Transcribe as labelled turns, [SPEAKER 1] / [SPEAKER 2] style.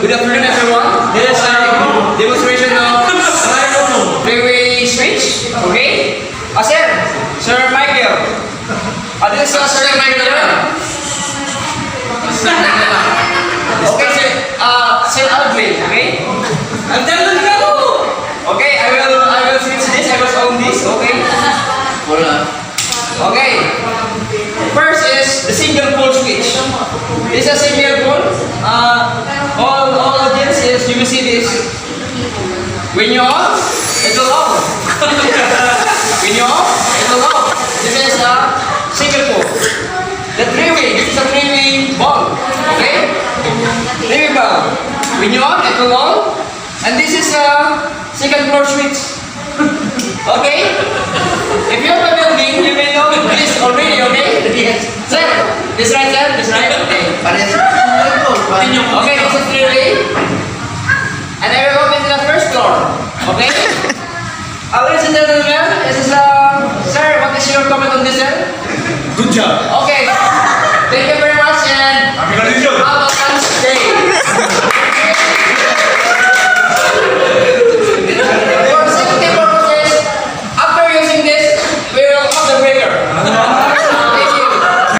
[SPEAKER 1] Good afternoon, everyone. This is a demonstration of three-way switch. Okay? Sir Michael. This is Sir Michael. Okay, Sir Aldrin. Okay? Okay, I will switch this. I will own this. Okay? Okay. First is the single pole switch. This is a single pole. All audiences, you will see this. When you on, it will on. When you on, it will on. This is a single pole. The three-way, this is a three-way ball. Okay? Three-way ball. When you on, it will on. And this is a second floor switch. Okay? If you're in the building, you will know this already, okay? Yes. Sir, this right, sir? This right? Okay. Okay, this is three-way. And I will open to the first floor. Okay? Ladies and gentlemen, this is sir, what is your comment on this, sir?
[SPEAKER 2] Good job.
[SPEAKER 1] Okay,